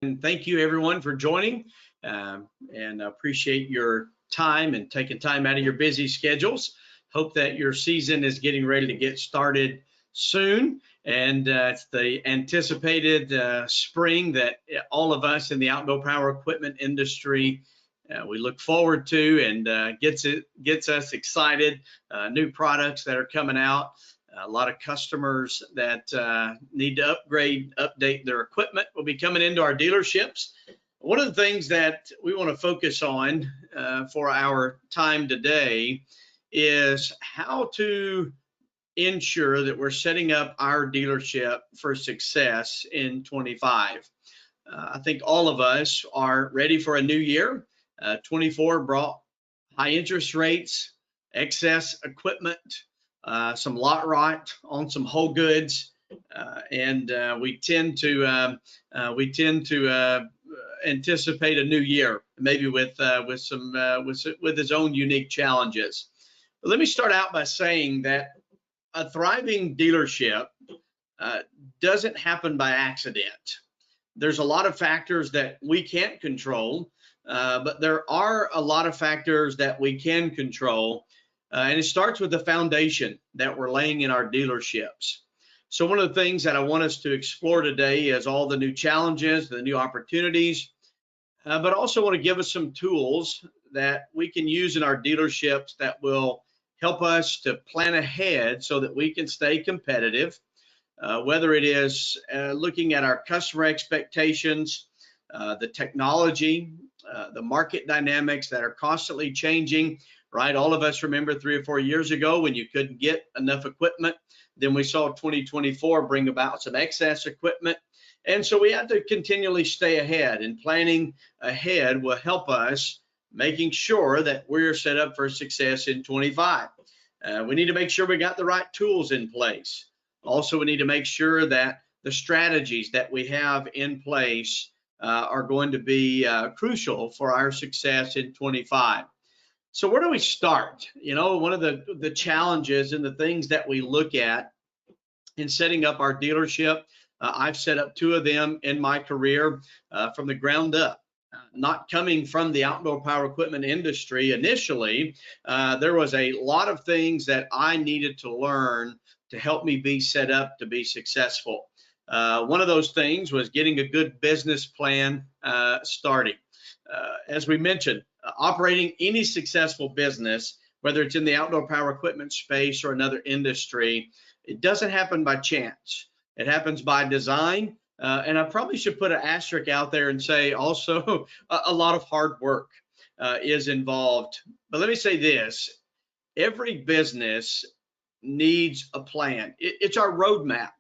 And thank you everyone for joining, and appreciate your time and taking time out of your busy schedules. Hope that your season is getting ready to get started soon, and it's the anticipated spring that all of us in the outdoor power equipment industry we look forward to, and gets us excited. New products that are coming out, a lot of customers that need to update their equipment will be coming into our dealerships. One of the things that we want to focus on for our time today is how to ensure that we're setting up our dealership for success in 25. I think all of us are ready for a new year. 24 brought high interest rates, excess equipment, some lot rot on some whole goods, and we tend to anticipate a new year, maybe with its own unique challenges. But let me start out by saying that a thriving dealership doesn't happen by accident. There's a lot of factors that we can't control, but there are a lot of factors that we can control. And it starts with the foundation that we're laying in our dealerships. So one of the things that I want us to explore today is all the new challenges, the new opportunities, but also want to give us some tools that we can use in our dealerships that will help us to plan ahead so that we can stay competitive, whether it is looking at our customer expectations, the technology, the market dynamics that are constantly changing. Right, all of us remember 3 or 4 years ago when you couldn't get enough equipment. Then we saw 2024 bring about some excess equipment, and so we had to continually stay ahead. And planning ahead will help us making sure that we're set up for success in 25. We need to make sure we got the right tools in place. Also, we need to make sure that the strategies that we have in place are going to be crucial for our success in 25. So where do we start? You know, one of the challenges and the things that we look at in setting up our dealership, I've set up 2 of them in my career from the ground up. Not coming from the outdoor power equipment industry initially, there was a lot of things that I needed to learn to help me be set up to be successful. One of those things was getting a good business plan starting. As we mentioned, operating any successful business, whether it's in the outdoor power equipment space or another industry, it doesn't happen by chance. It happens by design. And I probably should put an asterisk out there and say also a lot of hard work is involved. But let me say this, every business needs a plan. It's our roadmap.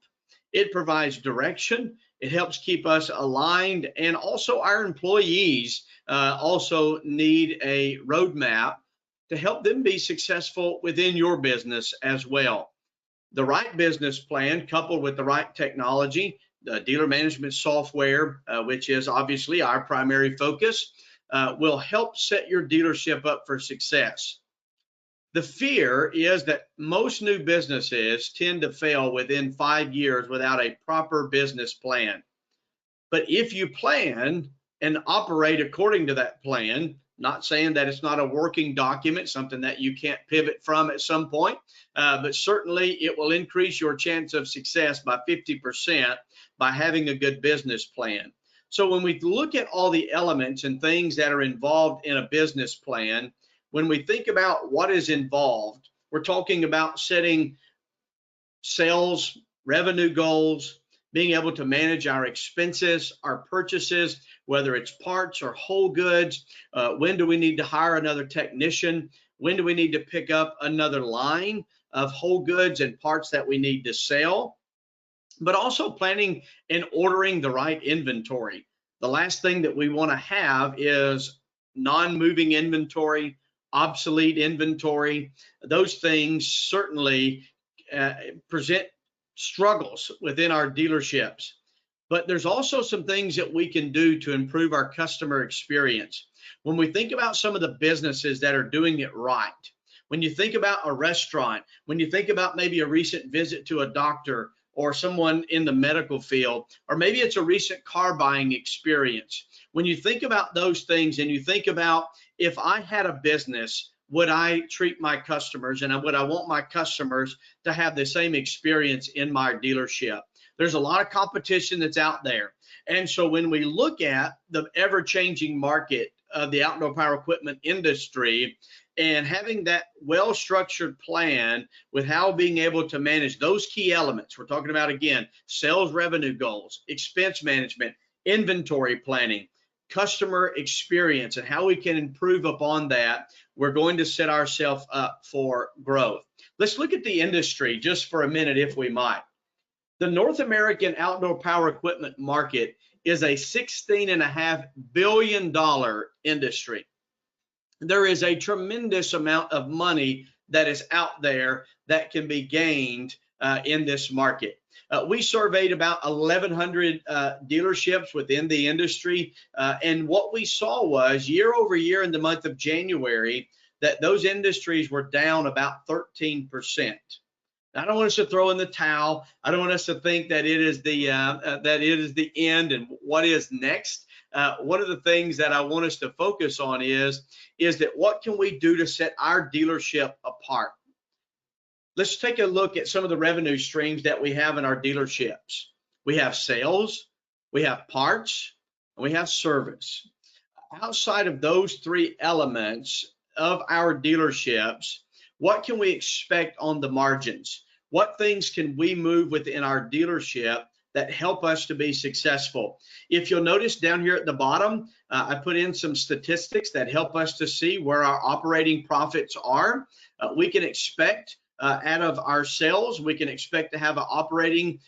It provides direction. It helps keep us aligned, and also our employees also need a roadmap to help them be successful within your business as well. The right business plan coupled with the right technology, the dealer management software, which is obviously our primary focus, will help set your dealership up for success. The fear is that most new businesses tend to fail within 5 years without a proper business plan. But if you plan and operate according to that plan, not saying that it's not a working document, something that you can't pivot from at some point, but certainly it will increase your chance of success by 50% by having a good business plan. So when we look at all the elements and things that are involved in a business plan, when we think about what is involved, we're talking about setting sales, revenue goals, being able to manage our expenses, our purchases, whether it's parts or whole goods. When do we need to hire another technician? When do we need to pick up another line of whole goods and parts that we need to sell? But also planning and ordering the right inventory. The last thing that we want to have is non-moving inventory, obsolete inventory. Those things certainly present struggles within our dealerships. But there's also some things that we can do to improve our customer experience. When we think about some of the businesses that are doing it right, when you think about a restaurant, when you think about maybe a recent visit to a doctor or someone in the medical field, or maybe it's a recent car buying experience. When you think about those things and you think about, if I had a business, would I treat my customers and would I want my customers to have the same experience in my dealership? There's a lot of competition that's out there. And so when we look at the ever-changing market of the outdoor power equipment industry, and having that well-structured plan with how being able to manage those key elements, we're talking about, again, sales revenue goals, expense management, inventory planning, customer experience, and how we can improve upon that, we're going to set ourselves up for growth. Let's look at the industry just for a minute, if we might. The North American outdoor power equipment market is a $16.5 billion industry. There is a tremendous amount of money that is out there that can be gained in this market. We surveyed about 1,100 dealerships within the industry, and what we saw was year over year in the month of January that those industries were down about 13%. I don't want us to throw in the towel. I don't want us to think that it is the end and what is next. One of the things that I want us to focus on is that what can we do to set our dealership apart? Let's take a look at some of the revenue streams that we have in our dealerships. We have sales, we have parts, and we have service. Outside of those three elements of our dealerships, what can we expect on the margins? What things can we move within our dealership that help us to be successful? If you'll notice down here at the bottom, I put in some statistics that help us to see where our operating profits are. We can expect out of our sales, we can expect to have an operating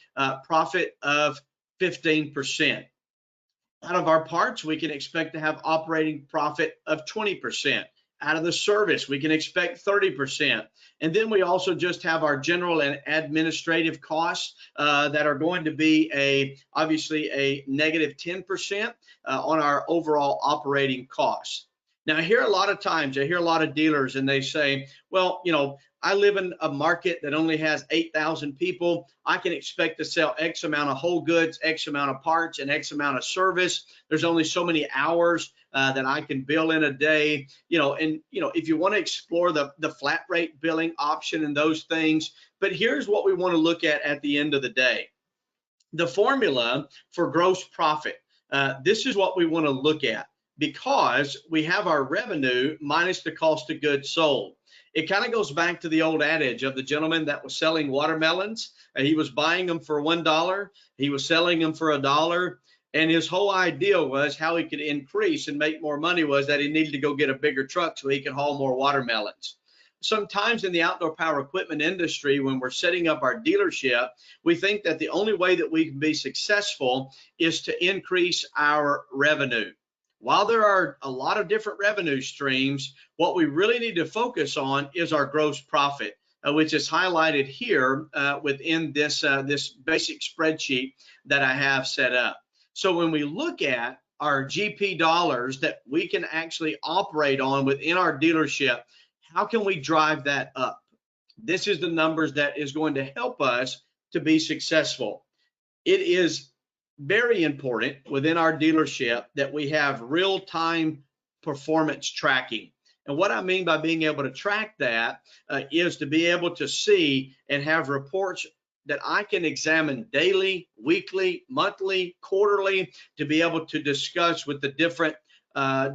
profit of 15%. Out of our parts, we can expect to have operating profit of 20%. Out of the service, we can expect 30%. And then we also just have our general and administrative costs that are going to be obviously a negative 10% on our overall operating costs. Now, I hear a lot of times, I hear a lot of dealers and they say, well, you know, I live in a market that only has 8,000 people. I can expect to sell X amount of whole goods, X amount of parts, and X amount of service. There's only so many hours that I can bill in a day. If you want to explore the flat rate billing option and those things, but here's what we want to look at the end of the day. The formula for gross profit. This is what we want to look at, because we have our revenue minus the cost of goods sold. It kind of goes back to the old adage of the gentleman that was selling watermelons. He was buying them for $1. He was selling them for $1. And his whole idea was how he could increase and make more money was that he needed to go get a bigger truck so he could haul more watermelons. Sometimes in the outdoor power equipment industry, when we're setting up our dealership, we think that the only way that we can be successful is to increase our revenue. While there are a lot of different revenue streams, what we really need to focus on is our gross profit, which is highlighted here within this basic spreadsheet that I have set up. So when we look at our GP dollars that we can actually operate on within our dealership, how can we drive that up? This is the numbers that is going to help us to be successful. It is very important within our dealership that we have real-time performance tracking. And what I mean by being able to track that is to be able to see and have reports that I can examine daily, weekly, monthly, quarterly, to be able to discuss with the different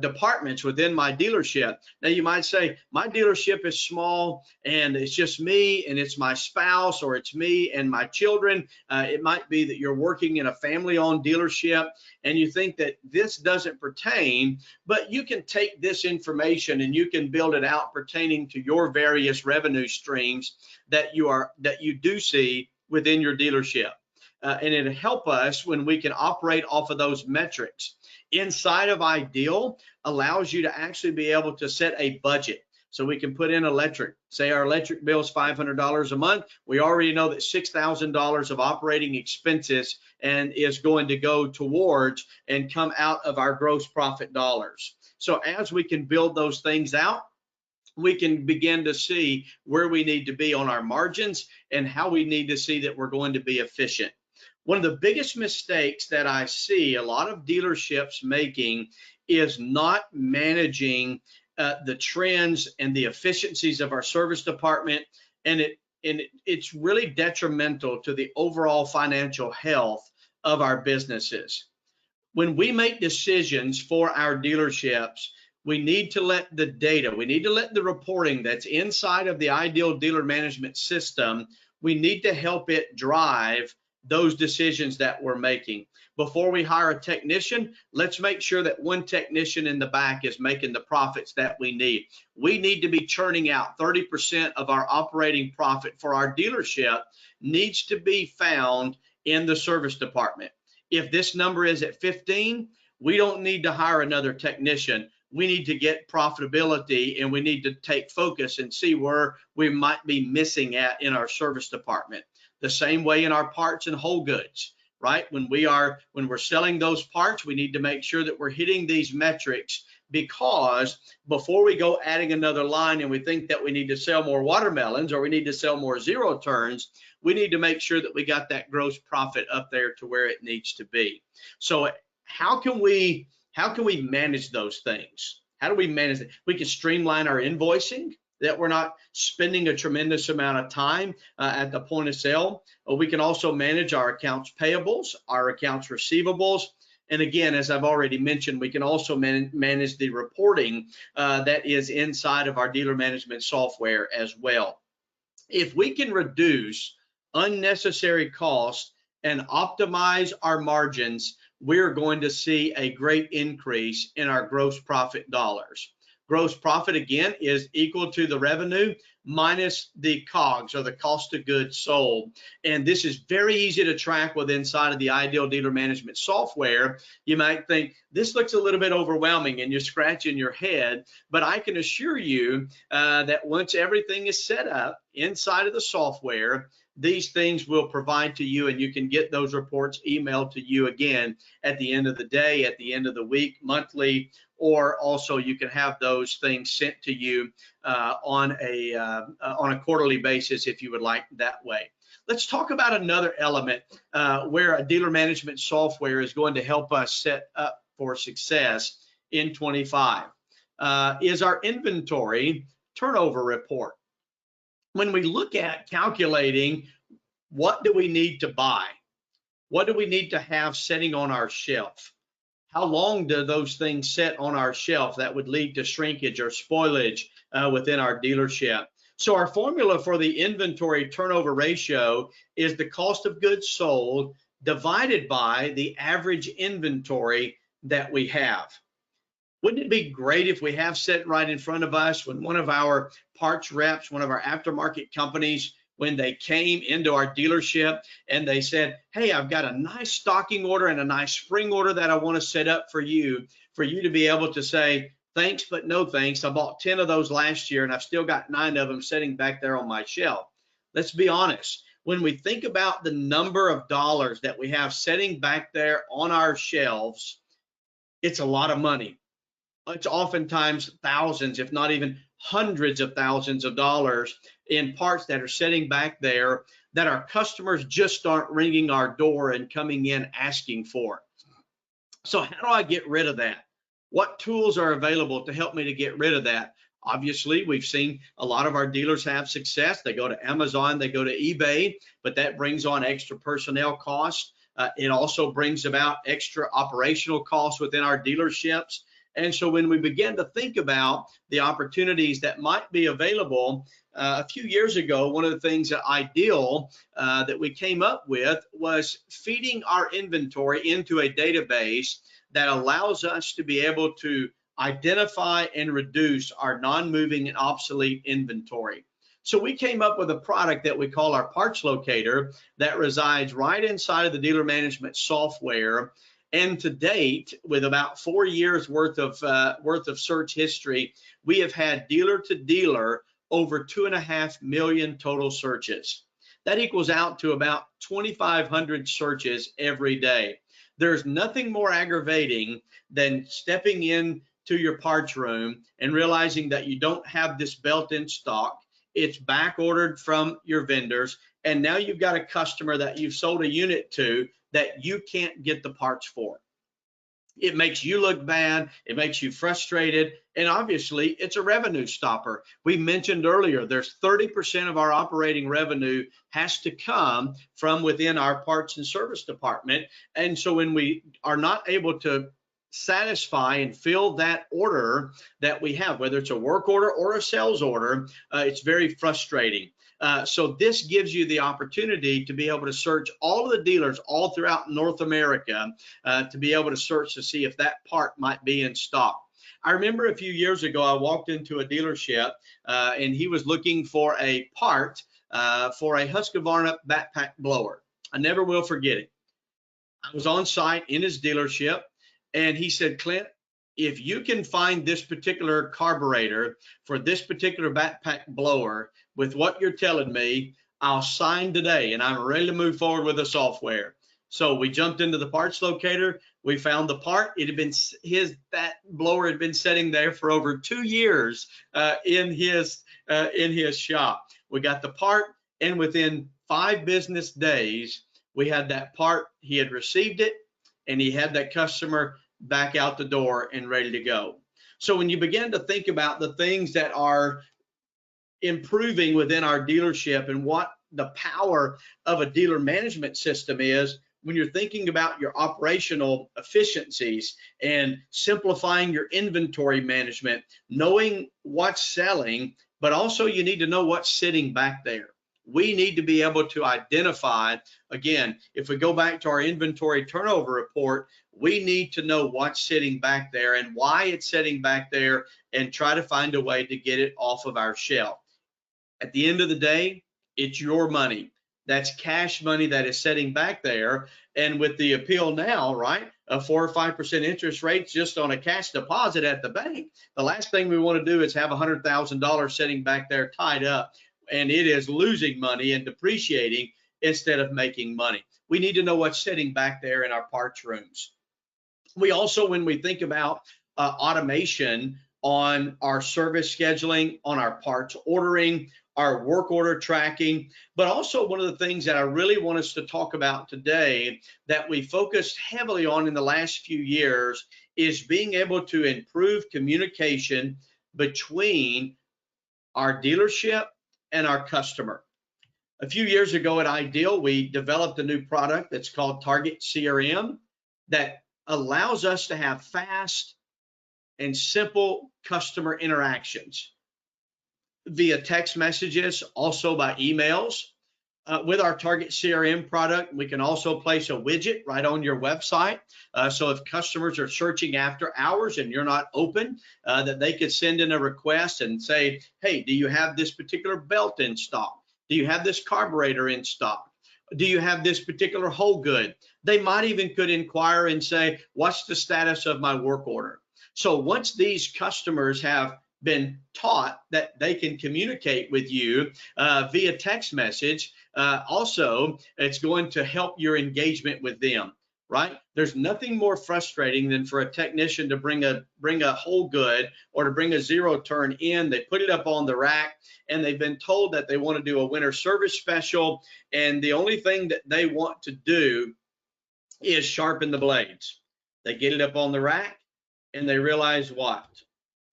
departments within my dealership. Now you might say, my dealership is small and it's just me and it's my spouse, or it's me and my children. It might be that you're working in a family-owned dealership and you think that this doesn't pertain, but you can take this information and you can build it out pertaining to your various revenue streams that you do see within your dealership. And it'll help us when we can operate off of those metrics. Inside of Ideal allows you to actually be able to set a budget. So we can put in electric. Say our electric bill is $500 a month. We already know that $6,000 of operating expenses and is going to go towards and come out of our gross profit dollars. So as we can build those things out, we can begin to see where we need to be on our margins and how we need to see that we're going to be efficient. One of the biggest mistakes that I see a lot of dealerships making is not managing the trends and the efficiencies of our service department, and it's really detrimental to the overall financial health of our businesses. When we make decisions for our dealerships, we need to let the data, we need to let the reporting that's inside of the Ideal Dealer Management System, we need to help it drive those decisions that we're making. Before we hire a technician, let's make sure that one technician in the back is making the profits that we need. We need to be churning out 30% of our operating profit for our dealership needs to be found in the service department. If this number is at 15, we don't need to hire another technician. We need to get profitability, and we need to take focus and see where we might be missing at in our service department. The same way in our parts and whole goods, right? When we're selling those parts, we need to make sure that we're hitting these metrics, because before we go adding another line and we think that we need to sell more watermelons or we need to sell more zero turns, we need to make sure that we got that gross profit up there to where it needs to be. So how can we manage those things? How do we manage it? We can streamline our invoicing, that we're not spending a tremendous amount of time at the point of sale. We can also manage our accounts payables, our accounts receivables. And again, as I've already mentioned, we can also manage the reporting that is inside of our dealer management software as well. If we can reduce unnecessary costs and optimize our margins, we're going to see a great increase in our gross profit dollars. Gross profit, again, is equal to the revenue minus the COGS, or the cost of goods sold. And this is very easy to track with inside of the Ideal Dealer Management software. You might think this looks a little bit overwhelming and you're scratching your head, but I can assure you that once everything is set up inside of the software, these things will provide to you, and you can get those reports emailed to you again at the end of the day, at the end of the week, monthly, or also you can have those things sent to you on a quarterly basis if you would like that way. Let's talk about another element where a dealer management software is going to help us set up for success in 25 is our inventory turnover report. When we look at calculating what do we need to buy, what do we need to have sitting on our shelf, how long do those things sit on our shelf that would lead to shrinkage or spoilage within our dealership. So our formula for the inventory turnover ratio is the cost of goods sold divided by the average inventory that we have. Wouldn't it be great if we have sitting right in front of us when one of our parts reps, one of our aftermarket companies, when they came into our dealership and they said, hey, I've got a nice stocking order and a nice spring order that I want to set up for you to be able to say, thanks, but no thanks. I bought 10 of those last year and I've still got 9 of them sitting back there on my shelf. Let's be honest. When we think about the number of dollars that we have sitting back there on our shelves, it's a lot of money. It's oftentimes thousands, if not even hundreds of thousands of dollars in parts that are sitting back there that our customers just aren't ringing our door and coming in asking for. So how do I get rid of that? What tools are available to help me to get rid of that? Obviously, we've seen a lot of our dealers have success. They go to Amazon, they go to eBay, but that brings on extra personnel costs. It also brings about extra operational costs within our dealerships. And so when we begin to think about the opportunities that might be available, a few years ago, one of the things that Ideal that we came up with was feeding our inventory into a database that allows us to be able to identify and reduce our non-moving and obsolete inventory. So we came up with a product that we call our parts locator that resides right inside of the dealer management software. And to date, with about 4 years worth of search history, we have had dealer to dealer over 2.5 million total searches. That equals out to about 2,500 searches every day. There's nothing more aggravating than stepping in to your parts room and realizing that you don't have this belt in stock, it's back ordered from your vendors, and now you've got a customer that you've sold a unit to that you can't get the parts for. It makes you look bad, it makes you frustrated, and obviously it's a revenue stopper. We mentioned earlier, there's 30% of our operating revenue has to come from within our parts and service department. And so when we are not able to satisfy and fill that order that we have, whether it's a work order or a sales order, it's very frustrating. So this gives you the opportunity to be able to search all of the dealers all throughout North America to be able to search to see if that part might be in stock. I remember a few years ago, I walked into a dealership and he was looking for a part for a Husqvarna backpack blower. I never will forget it. I was on site in his dealership and he said, Clint, if you can find this particular carburetor for this particular backpack blower with what you're telling me, I'll sign today and I'm ready to move forward with the software. So we jumped into the parts locator. We found the part. It had been that blower had been sitting there for over 2 years in his shop. We got the part, and within 5 business days, we had that part. He had received it, and he had that customer back out the door and ready to go. So when you begin to think about the things that are improving within our dealership and what the power of a dealer management system is, when you're thinking about your operational efficiencies and simplifying your inventory management, knowing what's selling, but also you need to know what's sitting back there. We need to be able to identify, again, if we go back to our inventory turnover report, we need to know what's sitting back there and why it's sitting back there and try to find a way to get it off of our shelf. At the end of the day, it's your money. That's cash money that is sitting back there. And with the appeal now, right, of 4 or 5% interest rates just on a cash deposit at the bank, the last thing we want to do is have $100,000 sitting back there tied up, and it is losing money and depreciating instead of making money. We need to know what's sitting back there in our parts rooms. We also, when we think about automation on our service scheduling, on our parts ordering, our work order tracking, but also one of the things that I really want us to talk about today that we focused heavily on in the last few years is being able to improve communication between our dealership and our customer. A few years ago at Ideal, we developed a new product that's called Target CRM that allows us to have fast and simple customer interactions via text messages, also by emails. With our Target CRM product, we can also place a widget right on your website. So if customers are searching after hours and you're not open, that they could send in a request and say, hey, do you have this particular belt in stock? Do you have this carburetor in stock? Do you have this particular whole good? They might even could inquire and say, what's the status of my work order? So once these customers have been taught that they can communicate with you via text message, also it's going to help your engagement with them, right? There's nothing more frustrating than for a technician to bring a whole good or to bring a zero turn in. They put it up on the rack and they've been told that they want to do a winter service special, and the only thing that they want to do is sharpen the blades. They get it up on the rack and they realize what?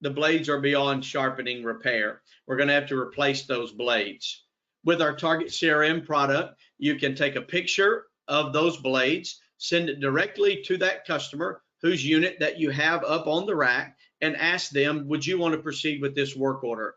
The blades are beyond sharpening repair. We're going to have to replace those blades. With our Target CRM product, you can take a picture of those blades, send it directly to that customer whose unit that you have up on the rack, and ask them, would you want to proceed with this work order?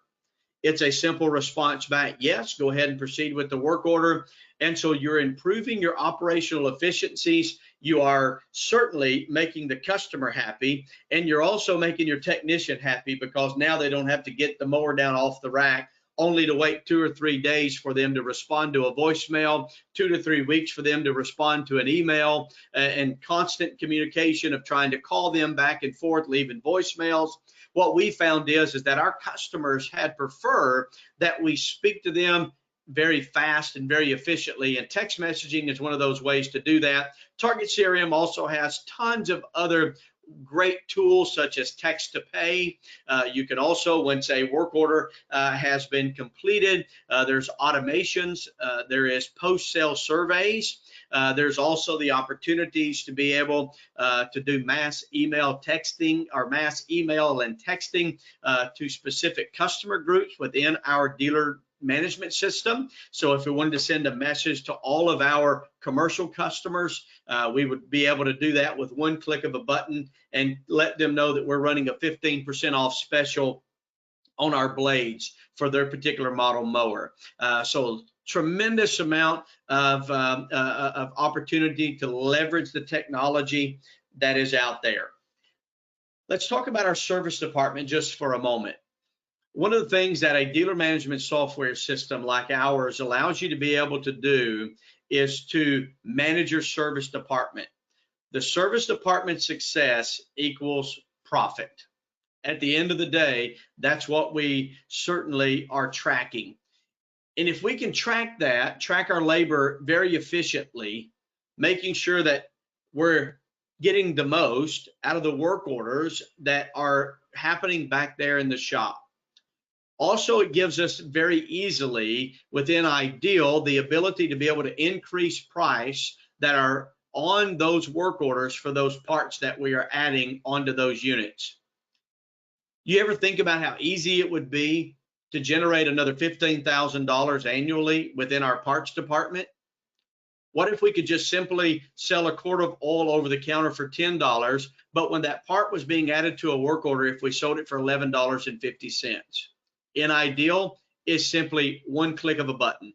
It's a simple response back, yes, go ahead and proceed with the work order. And so you're improving your operational efficiencies. You are certainly making the customer happy, and you're also making your technician happy because now they don't have to get the mower down off the rack only to wait 2 or 3 days for them to respond to a voicemail, 2 to 3 weeks for them to respond to an email, and constant communication of trying to call them back and forth, leaving voicemails. What we found is that our customers had preferred that we speak to them very fast and very efficiently, and text messaging is one of those ways to do that. Target CRM also has tons of other great tools such as text to pay. You can also, once a work order has been completed, there's automations, there is post-sale surveys. There's also the opportunities to be able to do mass email texting or mass email and texting to specific customer groups within our dealer management system. So if we wanted to send a message to all of our commercial customers, we would be able to do that with one click of a button and let them know that we're running a 15% off special on our blades for their particular model mower. So tremendous amount of opportunity to leverage the technology that is out there. Let's talk about our service department just for a moment. One of the things that a dealer management software system like ours allows you to be able to do is to manage your service department. The service department success equals profit. At the end of the day, that's what we certainly are tracking. And if we can track that, track our labor very efficiently, making sure that we're getting the most out of the work orders that are happening back there in the shop. Also, it gives us very easily within Ideal the ability to be able to increase price that are on those work orders for those parts that we are adding onto those units. You ever think about how easy it would be to generate another $15,000 annually within our parts department? What if we could just simply sell a quart of oil over the counter for $10, but when that part was being added to a work order, if we sold it for $11.50? In Ideal, is simply one click of a button.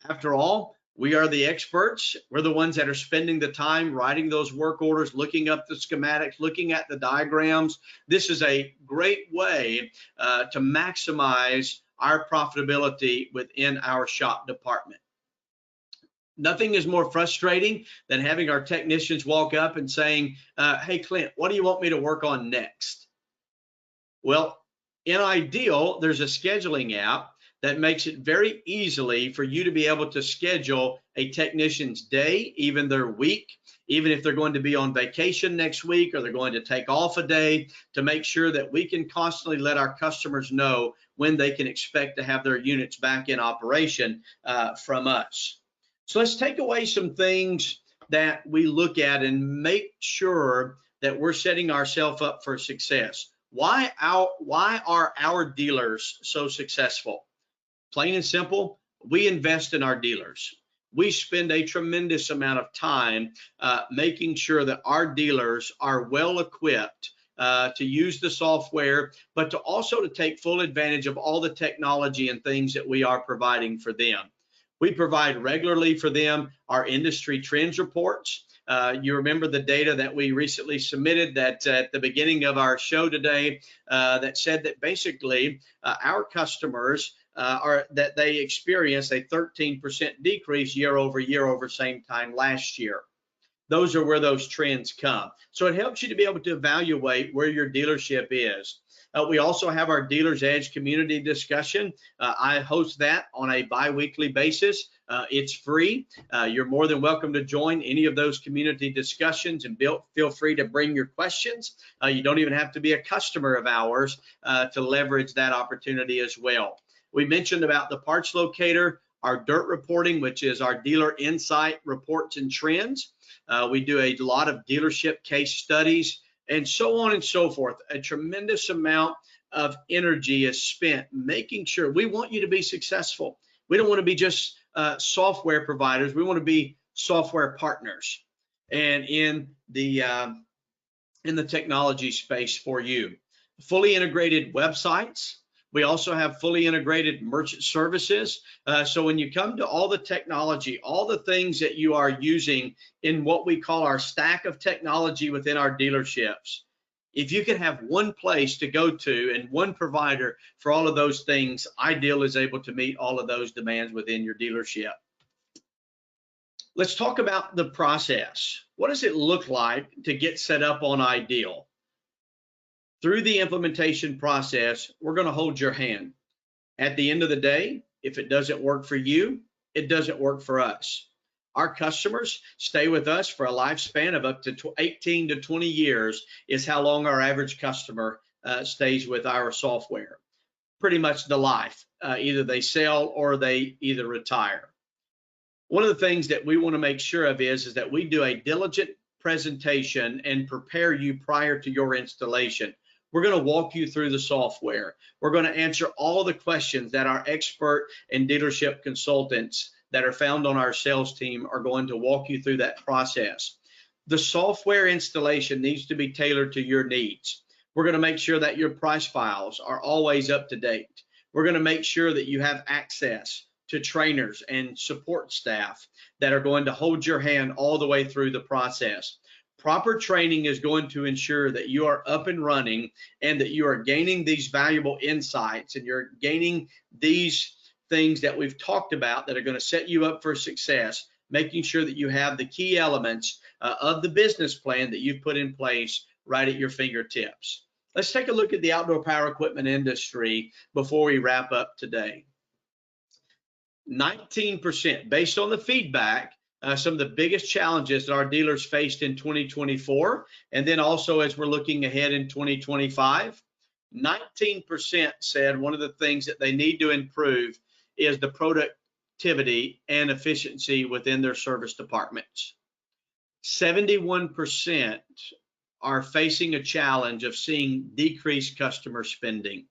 After all, we are the experts. We're the ones that are spending the time writing those work orders, looking up the schematics, looking at the diagrams. This is a great way to maximize our profitability within our shop department. Nothing is more frustrating than having our technicians walk up and saying, hey, Clint, what do you want me to work on next? Well, in Ideal, there's a scheduling app that makes it very easily for you to be able to schedule a technician's day, even their week, even if they're going to be on vacation next week or they're going to take off a day, to make sure that we can constantly let our customers know when they can expect to have their units back in operation from us. So let's take away some things that we look at and make sure that we're setting ourselves up for success. Why are our dealers so successful? Plain and simple, we invest in our dealers. We spend a tremendous amount of time making sure that our dealers are well equipped to use the software, but to also to take full advantage of all the technology and things that we are providing for them. We provide regularly for them our industry trends reports. You remember the data that we recently submitted that at the beginning of our show today that said that basically our customers that they experienced a 13% decrease year over same time last year. Those are where those trends come. So it helps you to be able to evaluate where your dealership is. We also have our Dealer's Edge community discussion. I host that on a bi-weekly basis. It's free. You're more than welcome to join any of those community discussions and feel free to bring your questions. You don't even have to be a customer of ours to leverage that opportunity as well. We mentioned about the parts locator, our dirt reporting, which is our dealer insight reports and trends. We do a lot of dealership case studies and so on and so forth. A tremendous amount of energy is spent making sure we want you to be successful. We don't want to be just software providers. We want to be software partners and in the technology space for you. Fully integrated websites. We also have fully integrated merchant services. So when you come to all the technology, all the things that you are using in what we call our stack of technology within our dealerships, if you can have one place to go to and one provider for all of those things, Ideal is able to meet all of those demands within your dealership. Let's talk about the process. What does it look like to get set up on Ideal? Through the implementation process, we're going to hold your hand. At the end of the day, if it doesn't work for you, it doesn't work for us. Our customers stay with us for a lifespan of up to 18 to 20 years is how long our average customer stays with our software. Pretty much the life. Either they sell or they either retire. One of the things that we want to make sure of is that we do a diligent presentation and prepare you prior to your installation. We're going to walk you through the software. We're going to answer all the questions that our expert and dealership consultants that are found on our sales team are going to walk you through that process. The software installation needs to be tailored to your needs. We're going to make sure that your price files are always up to date. We're going to make sure that you have access to trainers and support staff that are going to hold your hand all the way through the process. Proper training is going to ensure that you are up and running and that you are gaining these valuable insights and you're gaining these things that we've talked about that are going to set you up for success, making sure that you have the key elements of the business plan that you've put in place right at your fingertips. Let's take a look at the outdoor power equipment industry before we wrap up today. 19%, based on the feedback, some of the biggest challenges that our dealers faced in 2024, and then also as we're looking ahead in 2025, 19% said one of the things that they need to improve is the productivity and efficiency within their service departments. 71% are facing a challenge of seeing decreased customer spending.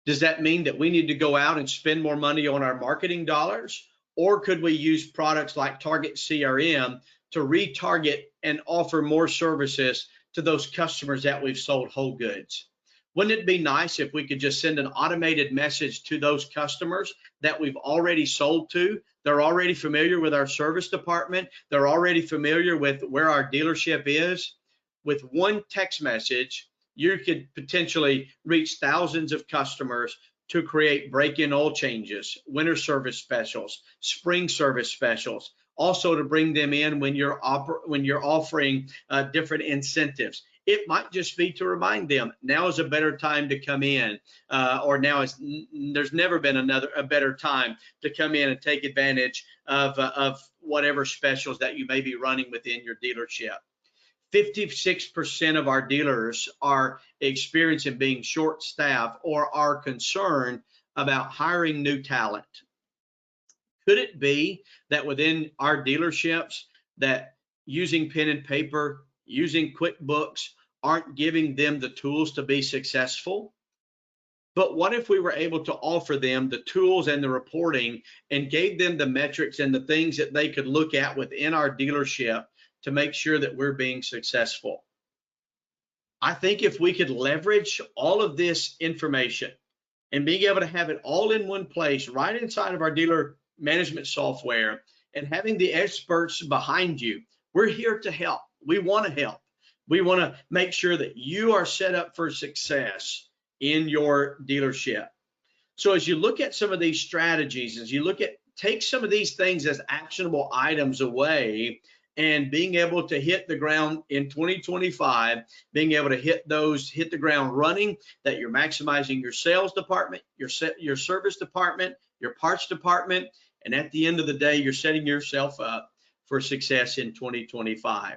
Does that mean that we need to go out and spend more money on our marketing dollars? Or could we use products like Target CRM to retarget and offer more services to those customers that we've sold whole goods? Wouldn't it be nice if we could just send an automated message to those customers that we've already sold to? They're already familiar with our service department. They're already familiar with where our dealership is. With one text message, you could potentially reach thousands of customers to create break-in oil changes, winter service specials, spring service specials, also to bring them in when you're offering different incentives. It might just be to remind them now is a better time to come in, or there's never been a better time to come in and take advantage of whatever specials that you may be running within your dealership. 56% of our dealers are experiencing being short-staffed or are concerned about hiring new talent. Could it be that within our dealerships that using pen and paper, using QuickBooks aren't giving them the tools to be successful? But what if we were able to offer them the tools and the reporting and gave them the metrics and the things that they could look at within our dealership to make sure that we're being successful? I think if we could leverage all of this information and being able to have it all in one place right inside of our dealer management software and having the experts behind you, we're here to help. We want to help. We want to make sure that you are set up for success in your dealership. So as you look at some of these strategies, as you take some of these things as actionable items away, and being able to hit the ground in 2025, being able to hit the ground running, that you're maximizing your sales department, your service department, your parts department, and at the end of the day, you're setting yourself up for success in 2025.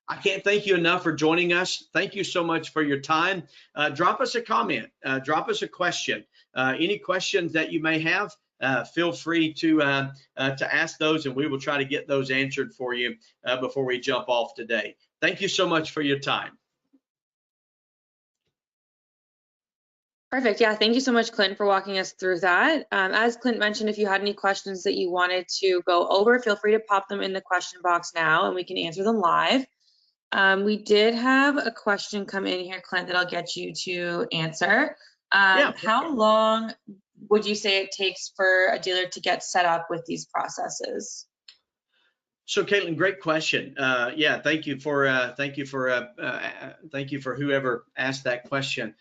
I can't thank you enough for joining us. Thank you so much for your time. Drop us a comment, drop us a question. Any questions that you may have, feel free to ask those, and we will try to get those answered for you before we jump off today. Thank you so much for your time. Perfect. Yeah, thank you so much, Clint, for walking us through that. As Clint mentioned, if you had any questions that you wanted to go over, feel free to pop them in the question box now, and we can answer them live. We did have a question come in here, Clint, that I'll get you to answer. How long would you say it takes for a dealer to get set up with these processes? So, Caitlin, great question. Yeah, thank you for whoever asked that question.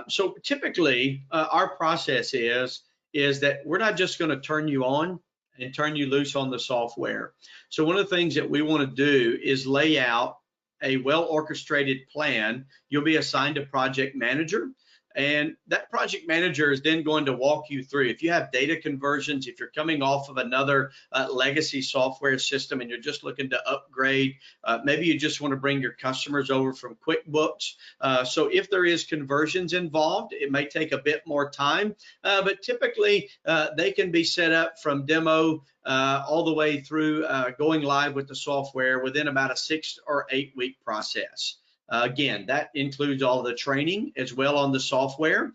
So typically, our process is that we're not just going to turn you on and turn you loose on the software. So one of the things that we want to do is lay out a well-orchestrated plan. You'll be assigned a project manager And that project manager is then going to walk you through. If you have data conversions, if you're coming off of another legacy software system and you're just looking to upgrade, maybe you just want to bring your customers over from QuickBooks. So if there is conversions involved, it may take a bit more time, but typically they can be set up from demo all the way through going live with the software within about a 6 or 8 week process. Again, that includes all the training as well on the software.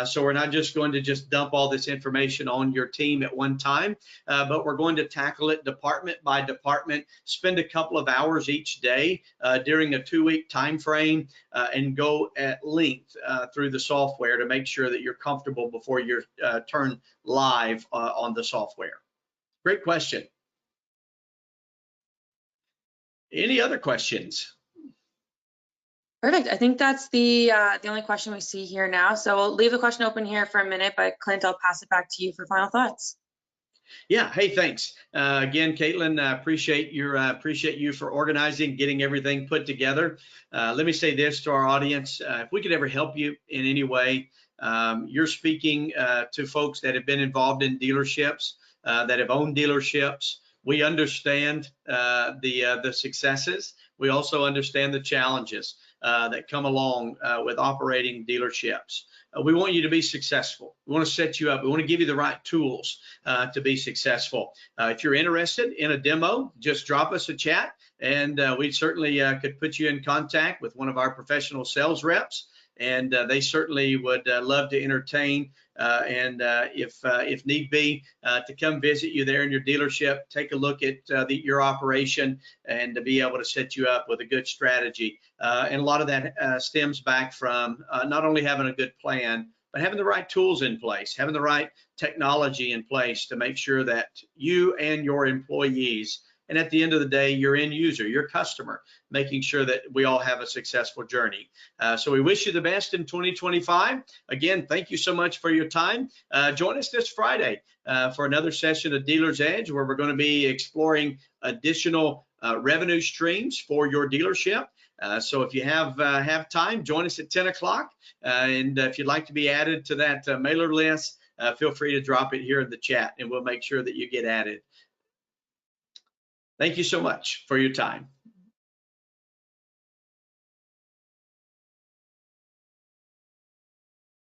So we're not just going to just dump all this information on your team at one time, but we're going to tackle it department by department, spend a couple of hours each day during a 2-week time frame, and go at length through the software to make sure that you're comfortable before you're turned live on the software. Great question. Any other questions? Perfect. I think that's the only question we see here now. So we'll leave the question open here for a minute, but Clint, I'll pass it back to you for final thoughts. Yeah. Hey, thanks again, Caitlin. Appreciate you for organizing, getting everything put together. Let me say this to our audience: if we could ever help you in any way, you're speaking to folks that have been involved in dealerships, that have owned dealerships. We understand the successes. We also understand the challenges that come along with operating dealerships. We want you to be successful. We want to set you up. We want to give you the right tools to be successful. If you're interested in a demo, just drop us a chat, and we certainly could put you in contact with one of our professional sales reps. And they certainly would love to entertain and if need be, to come visit you there in your dealership, take a look at your operation, and to be able to set you up with a good strategy. And a lot of that stems back from not only having a good plan, but having the right tools in place, having the right technology in place to make sure that you and your employees, and at the end of the day, your end user, your customer, making sure that we all have a successful journey. So we wish you the best in 2025. Again, thank you so much for your time. Join us this Friday for another session of Dealer's Edge, where we're going to be exploring additional revenue streams for your dealership. So if you have time, join us at 10 o'clock. And if you'd like to be added to that mailer list, feel free to drop it here in the chat, and we'll make sure that you get added. Thank you so much for your time.